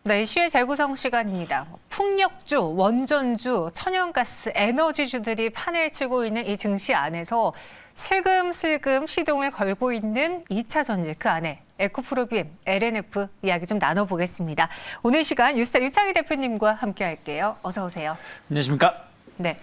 네, 이슈의 재구성 시간입니다. 풍력주, 원전주, 천연가스, 에너지주들이 판을 치고 있는 이 증시 안에서 슬금슬금 시동을 걸고 있는 2차 전지 그 안에 에코프로비엠, LNF 이야기 좀 나눠보겠습니다. 오늘 시간 뉴스타 유창희 대표님과 함께할게요. 어서 오세요. 안녕하십니까? 네.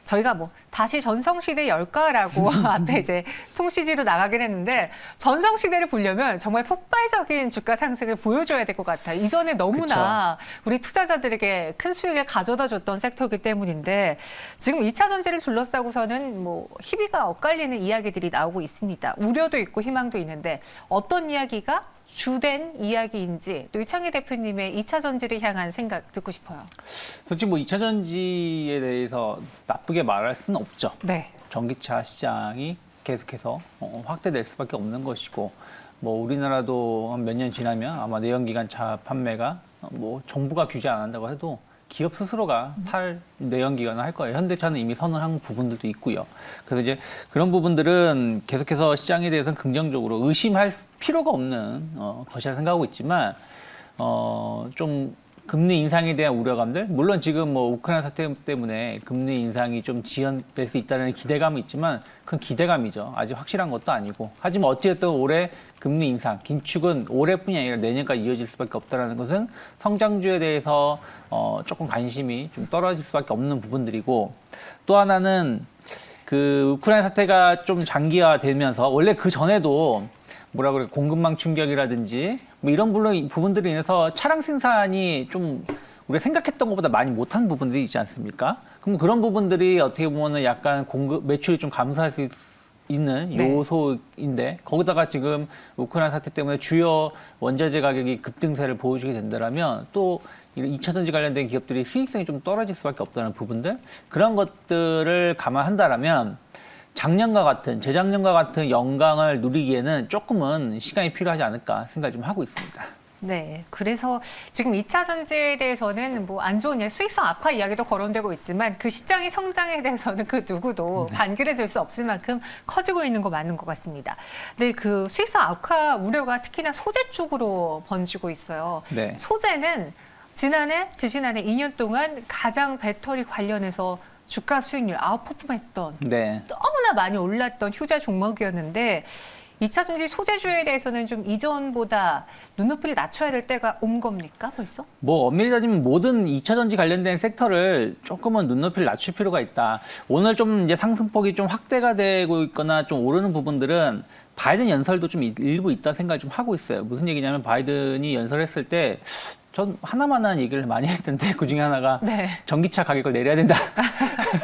저희가 다시 전성시대 열까라고 앞에 이제 통시지로 나가긴 했는데 전성시대를 보려면 정말 폭발적인 주가 상승을 보여줘야 될 것 같아요. 이전에 너무나 우리 투자자들에게 큰 수익을 가져다 줬던 섹터이기 때문인데 지금 2차 전지를 둘러싸고서는 희비가 엇갈리는 이야기들이 나오고 있습니다. 우려도 있고 희망도 있는데 어떤 이야기가 주된 이야기인지 또 유창희 대표님의 2차 전지를 향한 생각 듣고 싶어요. 솔직히 2차 전지에 대해서 나쁘게 말할 수는 없죠. 네. 전기차 시장이 계속해서 확대될 수밖에 없는 것이고, 우리나라도 몇 년 지나면 아마 내연기관차 판매가 정부가 규제 안 한다고 해도 기업 스스로가 내연기관을 할 거예요. 현대차는 이미 선언한 부분들도 있고요. 그래서 이제 그런 부분들은 계속해서 시장에 대해서는 긍정적으로 의심할 필요가 없는 것이라 생각하고 있지만, 좀 금리 인상에 대한 우려감들, 물론 지금 우크라이나 사태 때문에 금리 인상이 좀 지연될 수 있다는 기대감이 있지만 그건 기대감이죠. 아직 확실한 것도 아니고. 하지만 어찌됐든 올해 금리 인상, 긴축은 올해뿐이 아니라 내년까지 이어질 수밖에 없다는 것은 성장주에 대해서 조금 관심이 좀 떨어질 수밖에 없는 부분들이고, 또 하나는 그 우크라이나 사태가 좀 장기화되면서 원래 그 전에도 공급망 충격이라든지 이런 부분들로 인해서 차량 생산이 좀 우리가 생각했던 것보다 많이 못한 부분들이 있지 않습니까? 그럼 그런 부분들이 어떻게 보면은 약간 매출이 좀 감소할 수 있는 요소인데, 거기다가 지금 우크라이나 사태 때문에 주요 원자재 가격이 급등세를 보여주게 된다면 또 2차 전지 관련된 기업들이 수익성이 좀 떨어질 수밖에 없다는 부분들, 그런 것들을 감안한다라면 재작년과 같은 영광을 누리기에는 조금은 시간이 필요하지 않을까 생각 좀 하고 있습니다. 네, 그래서 지금 2차 전지에 대해서는 안 좋은 수익성 악화 이야기도 거론되고 있지만 그 시장의 성장에 대해서는 그 누구도 반기를 들 수 없을 만큼 커지고 있는 거 맞는 것 같습니다. 근데 그 수익성 악화 우려가 특히나 소재 쪽으로 번지고 있어요. 네. 소재는 지지난해 2년 동안 가장 배터리 관련해서 주가 수익률 아웃퍼폼했던 너무나 많이 올랐던 효자 종목이었는데 2차 전지 소재주에 대해서는 좀 이전보다 눈높이를 낮춰야 될 때가 온 겁니까 벌써? 엄밀히 따지면 모든 2차 전지 관련된 섹터를 조금은 눈높이를 낮출 필요가 있다. 오늘 좀 이제 상승폭이 좀 확대가 되고 있거나 좀 오르는 부분들은 바이든 연설도 좀 일부 있다 생각을 좀 하고 있어요. 무슨 얘기냐면 바이든이 연설했을 때 전 하나만한 얘기를 많이 했던데 그 중에 하나가 전기차 가격을 내려야 된다.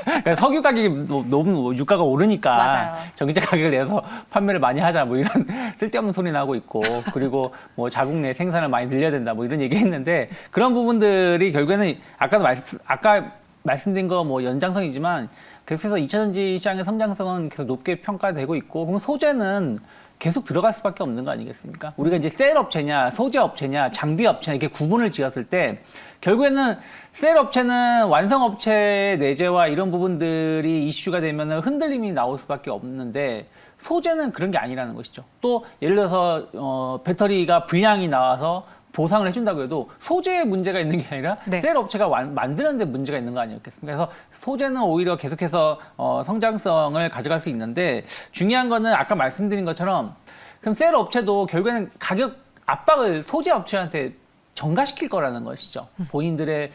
그러니까 석유 가격이 너무 유가가 오르니까 맞아요. 전기차 가격을 내서 판매를 많이 하자 이런 쓸데없는 소리 나고 있고, 그리고 자국 내 생산을 많이 늘려야 된다 이런 얘기 했는데, 그런 부분들이 결국에는 아까 말씀드린 거 연장선이지만 계속해서 2차 전지 시장의 성장성은 계속 높게 평가되고 있고, 그럼 소재는 계속 들어갈 수밖에 없는 거 아니겠습니까? 우리가 이제 셀 업체냐, 소재 업체냐, 장비 업체냐 이렇게 구분을 지었을 때 결국에는 셀 업체는 완성 업체의 내재와 이런 부분들이 이슈가 되면 흔들림이 나올 수밖에 없는데, 소재는 그런 게 아니라는 것이죠. 또 예를 들어서 배터리가 불량이 나와서 보상을 해준다고 해도 소재에 문제가 있는 게 아니라 셀 업체가 만드는 데 문제가 있는 거 아니었겠습니까? 그래서 소재는 오히려 계속해서 성장성을 가져갈 수 있는데, 중요한 거는 아까 말씀드린 것처럼 그럼 셀 업체도 결국에는 가격 압박을 소재 업체한테 전가시킬 거라는 것이죠. 본인들의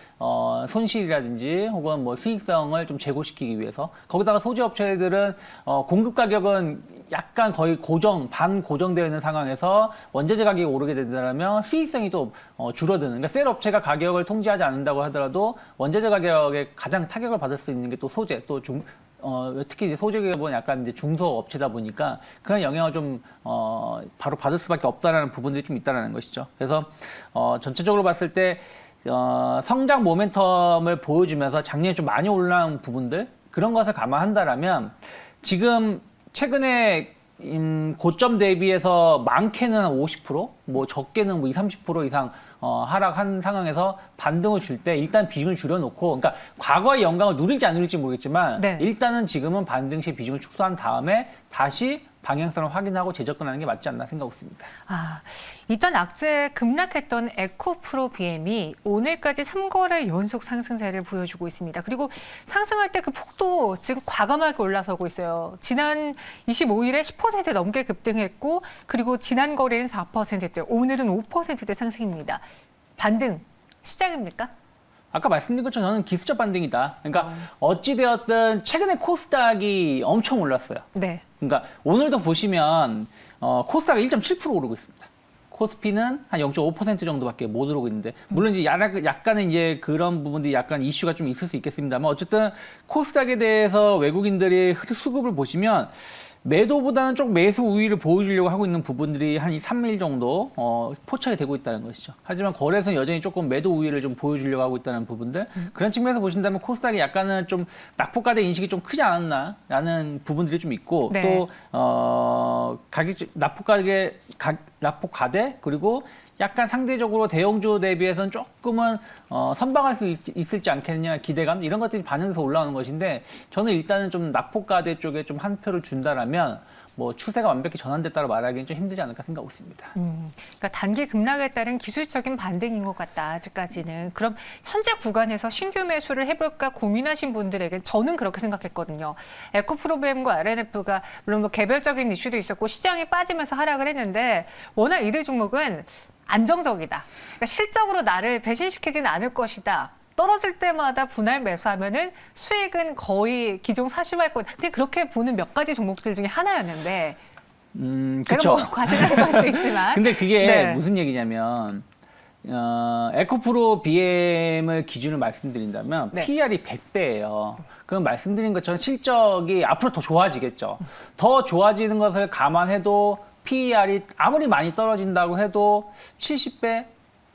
손실이라든지 혹은 수익성을 좀 제고시키기 위해서. 거기다가 소재 업체들은 공급 가격은 약간 거의 반고정되어 있는 상황에서 원자재 가격이 오르게 된다면 수익성이 또 줄어드는. 그러니까 셀 업체가 가격을 통제하지 않는다고 하더라도 원자재 가격에 가장 타격을 받을 수 있는 게 또 소재, 특히 이제 소재 기업은 약간 이제 중소업체다 보니까 그런 영향을 좀 바로 받을 수밖에 없다라는 부분들이 좀 있다라는 것이죠. 그래서 전체적으로 봤을 때 성장 모멘텀을 보여주면서 작년에 좀 많이 올라온 부분들, 그런 것을 감안한다라면 지금 최근에 고점 대비해서 많게는 50%, 적게는 20, 30% 이상 하락한 상황에서 반등을 줄 때 일단 비중을 줄여놓고, 그러니까 과거의 영광을 누릴지 안 누릴지 모르겠지만 일단은 지금은 반등 시 비중을 축소한 다음에 다시 방향성을 확인하고 재접근하는 게 맞지 않나 생각하고 있습니다. 일단 악재 급락했던 에코프로 BM이 오늘까지 3거래 연속 상승세를 보여주고 있습니다. 그리고 상승할 때 그 폭도 지금 과감하게 올라서고 있어요. 지난 25일에 10% 넘게 급등했고 그리고 지난 거래는 4%대, 오늘은 5%대 상승입니다. 반등 시작입니까? 아까 말씀드린 것처럼 저는 기술적 반등이다. 그러니까 어찌되었든 최근에 코스닥이 엄청 올랐어요. 네. 그러니까 오늘도 보시면 코스닥이 1.7% 오르고 있습니다. 코스피는 한 0.5% 정도밖에 못 오르고 있는데 물론 이제 약간은 이제 그런 부분들이 약간 이슈가 좀 있을 수 있겠습니다만 어쨌든 코스닥에 대해서 외국인들이 수급을 보시면 매도보다는 좀 매수 우위를 보여주려고 하고 있는 부분들이 한 3일 정도 포착이 되고 있다는 것이죠. 하지만 거래소는 여전히 조금 매도 우위를 좀 보여주려고 하고 있다는 부분들 그런 측면에서 보신다면 코스닥이 약간은 좀 낙폭과대 인식이 좀 크지 않았나라는 부분들이 좀 있고 네. 또 낙폭과대 그리고 약간 상대적으로 대형주 대비해서는 조금은 선방할 수 있을지 않겠느냐 기대감 이런 것들이 반영돼서 올라오는 것인데 저는 일단은 좀 낙폭과대 쪽에 좀 한 표를 준다라면 뭐 추세가 완벽히 전환됐다고 말하기는 좀 힘들지 않을까 생각하고 있습니다. 그러니까 단기 급락에 따른 기술적인 반등인 것 같다, 아직까지는. 그럼 현재 구간에서 신규 매수를 해볼까 고민하신 분들에게 저는 그렇게 생각했거든요. 에코프로비엠과 RNF가 물론 뭐 개별적인 이슈도 있었고 시장이 빠지면서 하락을 했는데 워낙 이들 종목은 안정적이다. 그러니까 실적으로 나를 배신시키지는 않을 것이다. 떨어질 때마다 분할 매수하면은 수익은 거의 기존 사실화할 거다. 그냥 그렇게 보는 몇 가지 종목들 중에 하나였는데 제가 그쵸. 뭐 과신할 수 있지만 근데 그게 네. 무슨 얘기냐면 에코프로 BM을 기준으로 말씀드린다면 네. PER이 100배예요. 그럼 말씀드린 것처럼 실적이 앞으로 더 좋아지겠죠. 더 좋아지는 것을 감안해도 PER이 아무리 많이 떨어진다고 해도 70배,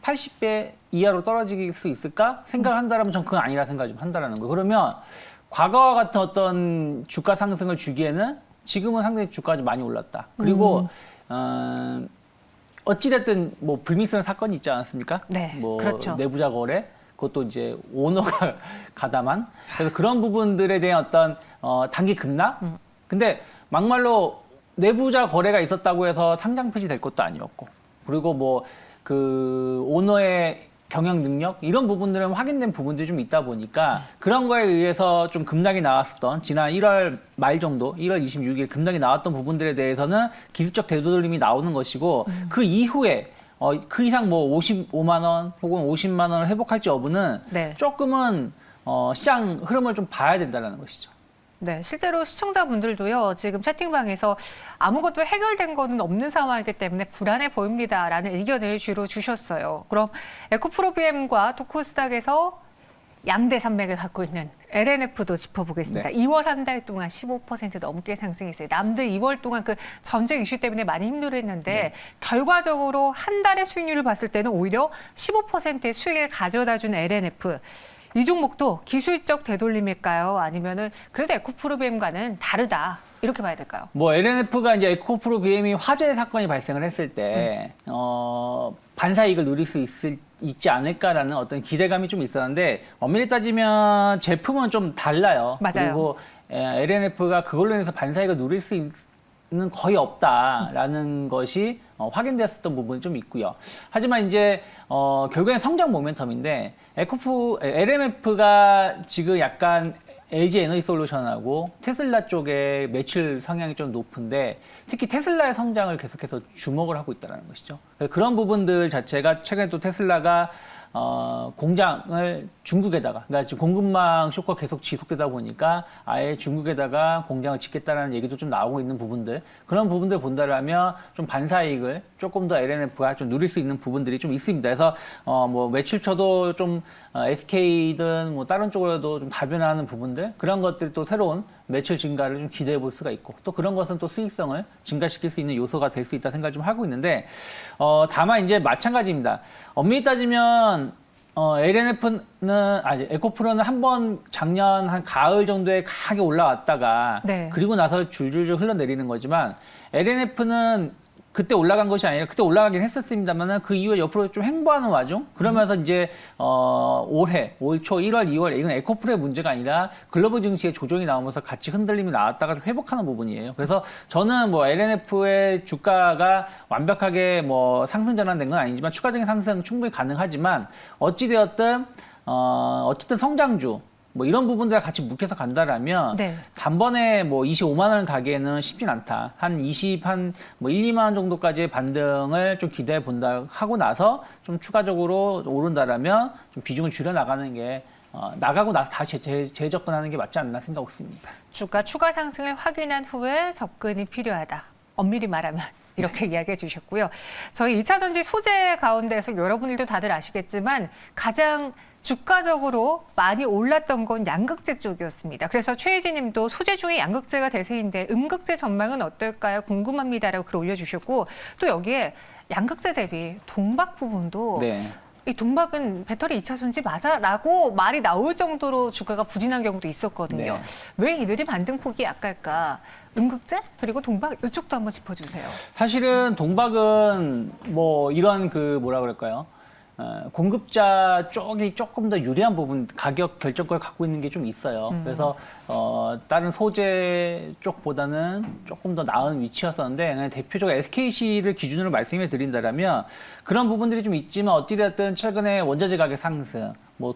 80배 이하로 떨어질 수 있을까 생각을 한다면 전 그건 아니라 생각을 좀 한다는 거. 그러면 과거와 같은 어떤 주가 상승을 주기에는 지금은 상당히 주가가 좀 많이 올랐다. 그리고 어찌됐든 뭐 불미스러운 사건이 있지 않았습니까? 네, 뭐 그렇죠. 내부자 거래, 그것도 이제 오너가 가담한. 그래서 그런 부분들에 대한 어떤 단기 급락. 근데 막말로 내부자 거래가 있었다고 해서 상장 폐지될 것도 아니었고, 그리고 뭐 그 오너의 경영 능력 이런 부분들은 확인된 부분들이 좀 있다 보니까 그런 거에 의해서 좀 급락이 나왔었던 지난 1월 말 정도 1월 26일 급락이 나왔던 부분들에 대해서는 기술적 되돌림이 나오는 것이고 그 이후에 그 이상 뭐 55만 원 혹은 50만 원을 회복할지 여부는 네. 조금은 시장 흐름을 좀 봐야 된다는 것이죠. 네, 실제로 시청자분들도요, 지금 채팅방에서 아무것도 해결된 거는 없는 상황이기 때문에 불안해 보입니다라는 의견을 주로 주셨어요. 그럼 에코프로비엠과 코스닥에서 양대 산맥을 갖고 있는 LNF도 짚어보겠습니다. 네. 2월 한 달 동안 15% 넘게 상승했어요. 남들 2월 동안 그 전쟁 이슈 때문에 많이 힘들어했는데 네. 결과적으로 한 달의 수익률을 봤을 때는 오히려 15%의 수익을 가져다준 LNF. 이 종목도 기술적 되돌림일까요? 아니면은 그래도 에코프로비엠과는 다르다 이렇게 봐야 될까요? 뭐 LNF가 이제 에코프로 BM이 화재 사건이 발생을 했을 때 반사이익을 누릴 수 있지 않을까라는 어떤 기대감이 좀 있었는데 엄밀히 따지면 제품은 좀 달라요. 맞아요. 그리고 LNF가 그걸로 인해서 반사이익을 누릴 수 있는 거의 없다라는 것이 확인됐었던 부분이 좀 있고요. 하지만 이제 결국엔 성장 모멘텀인데 LMF가 지금 약간 LG 에너지 솔루션하고 테슬라 쪽에 매출 성향이 좀 높은데 특히 테슬라의 성장을 계속해서 주목을 하고 있다는 것이죠. 그런 부분들 자체가 최근에 또 테슬라가 공장을 중국에다가, 그러니까 지금 공급망 쇼크가 계속 지속되다 보니까 아예 중국에다가 공장을 짓겠다라는 얘기도 좀 나오고 있는 부분들, 그런 부분들 본다라면 좀 반사이익을 조금 더 LNF가 좀 누릴 수 있는 부분들이 좀 있습니다. 그래서 뭐 매출처도 좀 SK든 뭐 다른 쪽으로도 좀 다변화하는 부분들, 그런 것들이 또 새로운 매출 증가를 좀 기대해 볼 수가 있고, 또 그런 것은 또 수익성을 증가시킬 수 있는 요소가 될 수 있다 생각을 좀 하고 있는데, 다만 이제 마찬가지입니다. 엄밀히 따지면 에코프로는 한번 작년 한 가을 정도에 강하게 올라왔다가 네. 그리고 나서 줄줄줄 흘러내리는 거지만 LNF는 그때 올라간 것이 아니라 그때 올라가긴 했었습니다만은 그 이후에 옆으로 좀 횡보하는 와중 그러면서 이제 올 초 1월, 2월 이건 에코프로의 문제가 아니라 글로벌 증시의 조정이 나오면서 같이 흔들림이 나왔다가 좀 회복하는 부분이에요. 그래서 저는 뭐 LNF의 주가가 완벽하게 뭐 상승 전환된 건 아니지만 추가적인 상승 충분히 가능하지만 어찌되었든 어쨌든 성장주 뭐 이런 부분들을 같이 묶여서 간다라면 네. 단번에 뭐 25만 원 가기에는 쉽진 않다. 한 1, 2만 원 정도까지의 반등을 좀 기대해 본다 하고 나서 좀 추가적으로 오른다라면 좀 비중을 줄여 나가는 게 나가고 나서 다시 재접근하는 게 맞지 않나 생각하고 있습니다. 주가 추가 상승을 확인한 후에 접근이 필요하다. 엄밀히 말하면 이렇게 이야기해 주셨고요. 저희 2차 전지 소재 가운데서 여러분들도 다들 아시겠지만 가장 주가적으로 많이 올랐던 건 양극재 쪽이었습니다. 그래서 최혜진 님도 소재 중에 양극재가 대세인데 음극재 전망은 어떨까요? 궁금합니다라고 글 올려주셨고 또 여기에 양극재 대비 동박 부분도 네. 이 동박은 배터리 2차 전지 맞아라고 말이 나올 정도로 주가가 부진한 경우도 있었거든요. 네. 왜 이들이 반등폭이 약할까? 음극재 그리고 동박 이쪽도 한번 짚어주세요. 사실은 동박은 뭐 이런 그 뭐라 그럴까요? 공급자 쪽이 조금 더 유리한 부분, 가격 결정권을 갖고 있는 게 좀 있어요. 그래서 다른 소재 쪽보다는 조금 더 나은 위치였었는데 그냥 대표적으로 SKC를 기준으로 말씀해 드린다면 그런 부분들이 좀 있지만 어찌됐든 최근에 원자재 가격 상승, 뭐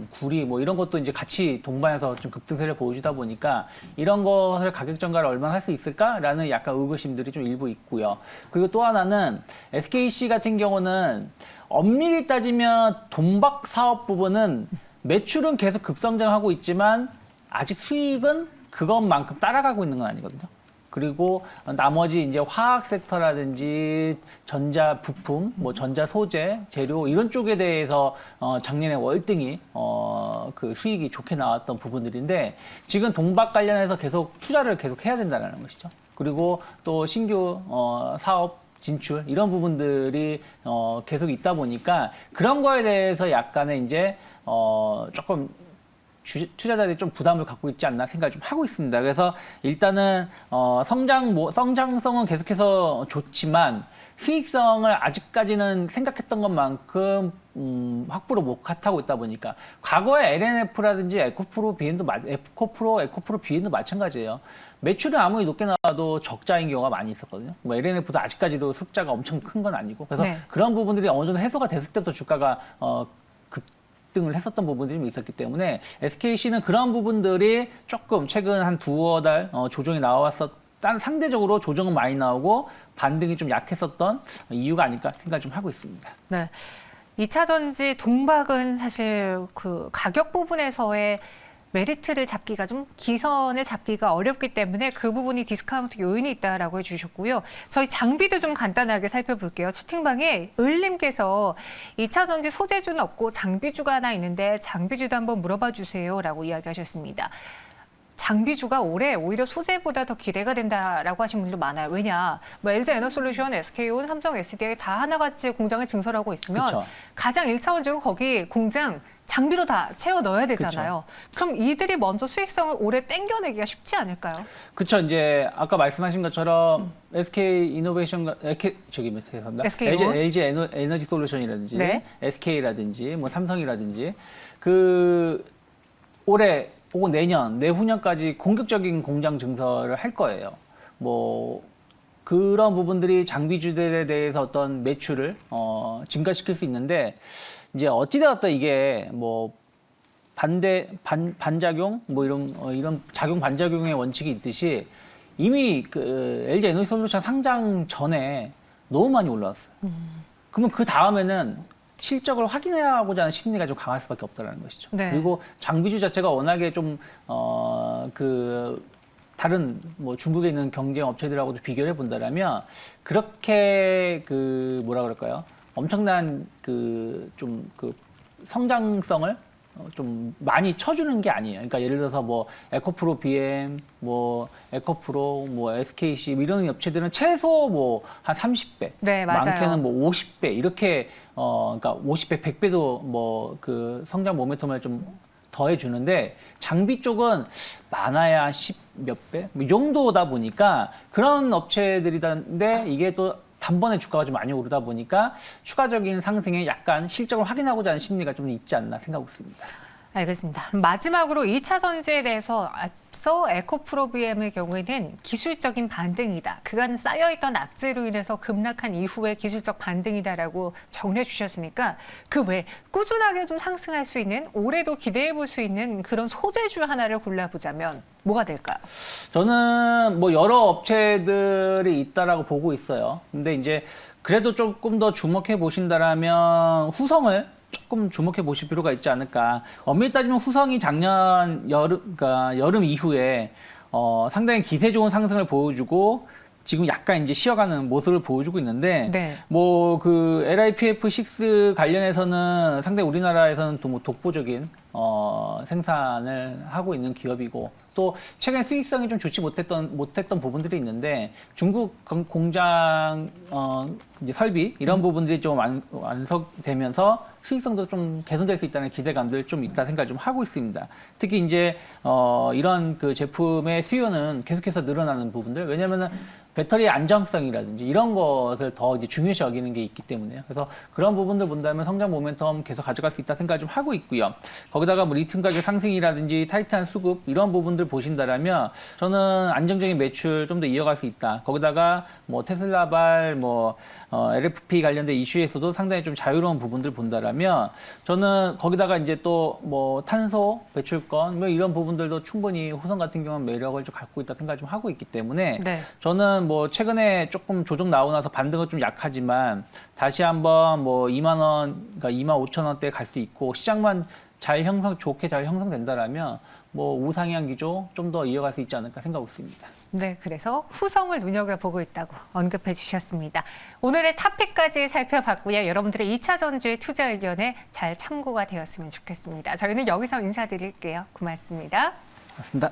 구리 뭐 이런 것도 이제 같이 동반해서 좀 급등세를 보여주다 보니까 이런 것을 가격 전가를 얼마나 할 수 있을까라는 약간 의구심들이 좀 일부 있고요. 그리고 또 하나는 SKC 같은 경우는 엄밀히 따지면 동박 사업 부분은 매출은 계속 급성장하고 있지만 아직 수익은 그것만큼 따라가고 있는 건 아니거든요. 그리고 나머지 이제 화학 섹터라든지 전자 부품, 뭐 전자 소재, 재료 이런 쪽에 대해서 작년에 월등히 그 수익이 좋게 나왔던 부분들인데 지금 동박 관련해서 투자를 계속 해야 된다는 것이죠. 그리고 또 신규 사업 진출 이런 부분들이 계속 있다 보니까 그런 거에 대해서 약간의 이제 조금 투자자들이 좀 부담을 갖고 있지 않나 생각을 좀 하고 있습니다. 그래서 일단은 성장성은 계속해서 좋지만 수익성을 아직까지는 생각했던 것만큼 확보를 못 하고 있다 보니까 과거에 LNF라든지 에코프로 비엔도 마찬가지예요. 매출은 아무리 높게 나와도 적자인 경우가 많이 있었거든요. 뭐 LNF도 아직까지도 숫자가 엄청 큰 건 아니고 그래서 네. 그런 부분들이 어느 정도 해소가 됐을 때부터 주가가 급등을 했었던 부분들이 좀 있었기 때문에 SKC는 그런 부분들이 조금 최근 한 두어 달 조정이 나왔었던 상대적으로 조정은 많이 나오고 반등이 좀 약했었던 이유가 아닐까 생각을 좀 하고 있습니다. 네. 2차 전지 동박은 사실 그 가격 부분에서의 메리트를 잡기가 좀 기선을 잡기가 어렵기 때문에 그 부분이 디스카운트 요인이 있다라고 해주셨고요. 저희 장비도 좀 간단하게 살펴볼게요. 채팅방에 을님께서 2차 전지 소재주는 없고 장비주가 하나 있는데 장비주도 한번 물어봐 주세요라고 이야기하셨습니다. 장비주가 올해 오히려 소재보다 더 기대가 된다라고 하신 분도 많아요. 왜냐, 뭐 LG 에너솔루션, SK온, 삼성 SDI 다 하나같이 공장에 증설하고 있으면 그쵸. 가장 1차원적으로 거기 공장 장비로 다 채워 넣어야 되잖아요. 그럼 이들이 먼저 수익성을 올해 땡겨내기가 쉽지 않을까요? 그렇죠. 이제 아까 말씀하신 것처럼 SK 이노베이션 LG 에너지 솔루션이라든지 네. SK라든지 뭐 삼성이라든지 올해 혹은 내후년까지 공격적인 공장 증설을 할 거예요. 뭐 그런 부분들이 장비주들에 대해서 어떤 매출을 증가시킬 수 있는데 이제 어찌되었든 이게 뭐 반작용 뭐 이런 작용 반작용의 원칙이 있듯이 이미 그 LG 에너지 솔루션 상장 전에 너무 많이 올라왔어요. 그러면 그 다음에는 실적을 확인하고자 하는 심리가 좀 강할 수밖에 없다는 것이죠. 네. 그리고 장비주 자체가 워낙에 좀 다른 뭐 중국에 있는 경쟁 업체들하고도 비교를 해본다라면 그렇게 뭐라 그럴까요? 엄청난 성장성을 좀 많이 쳐주는 게 아니에요. 그러니까 예를 들어서 뭐 에코프로 BM, 뭐 에코프로, 뭐 SKC 이런 업체들은 최소 뭐 한 30배, 네, 맞아요. 많게는 뭐 50배 이렇게 그러니까 50배, 100배도 뭐 그 성장 모멘텀을 좀 더해 주는데 장비 쪽은 많아야 10몇 배? 이 정도다 보니까 그런 업체들이던데 이게 또 단번에 주가가 좀 많이 오르다 보니까 추가적인 상승에 약간 실적을 확인하고자 하는 심리가 좀 있지 않나 생각하고 있습니다. 알겠습니다. 마지막으로 2차 전지에 대해서 앞서 에코프로비엠의 경우에는 기술적인 반등이다. 그간 쌓여있던 악재로 인해서 급락한 이후의 기술적 반등이다라고 정리해 주셨으니까 그 외에 꾸준하게 좀 상승할 수 있는 올해도 기대해 볼 수 있는 그런 소재주 하나를 골라보자면 뭐가 될까요? 저는 뭐 여러 업체들이 있다라고 보고 있어요. 근데 이제 그래도 조금 더 주목해 보신다라면 후성을 조금 주목해 보실 필요가 있지 않을까. 엄밀히 따지면 후성이 작년 그러니까 여름 이후에 상당히 기세 좋은 상승을 보여주고 지금 약간 이제 쉬어가는 모습을 보여주고 있는데 네. 뭐 그 LIPF6 관련해서는 상당히 우리나라에서는 또 뭐 독보적인 생산을 하고 있는 기업이고 또 최근에 수익성이 좀 좋지 못했던 부분들이 있는데 중국 공장 이제 설비 이런 부분들이 좀 완성되면서 수익성도 좀 개선될 수 있다는 기대감들 좀 있다 생각 좀 하고 있습니다. 특히 이제 이런 그 제품의 수요는 계속해서 늘어나는 부분들 왜냐면은 배터리의 안정성이라든지 이런 것을 더 이제 중요시 여기는 게 있기 때문에요. 그래서 그런 부분들 본다면 성장 모멘텀 계속 가져갈 수 있다 생각 좀 하고 있고요. 거기다가 뭐 리튬 가격 상승이라든지 타이탄 수급 이런 부분들 보신다라면 저는 안정적인 매출 좀 더 이어갈 수 있다. 거기다가 뭐 테슬라발 뭐 LFP 관련된 이슈에서도 상당히 좀 자유로운 부분들 본다라면 저는 거기다가 이제 또 뭐 탄소 배출권 뭐 이런 부분들도 충분히 후성 같은 경우는 매력을 좀 갖고 있다 생각 좀 하고 있기 때문에 네. 저는 뭐 최근에 조금 조정 나오고 나서 반등은 좀 약하지만 다시 한번 뭐 2만 원, 그러니까 2만 5천 원대 갈 수 있고 시장만 좋게 잘 형성된다라면 뭐 우상향 기조 좀 더 이어갈 수 있지 않을까 생각하고 있습니다. 네, 그래서 후성을 눈여겨보고 있다고 언급해 주셨습니다. 오늘의 탑픽까지 살펴봤고요. 여러분들의 2차 전지의 투자 의견에 잘 참고가 되었으면 좋겠습니다. 저희는 여기서 인사드릴게요. 고맙습니다. 맞습니다.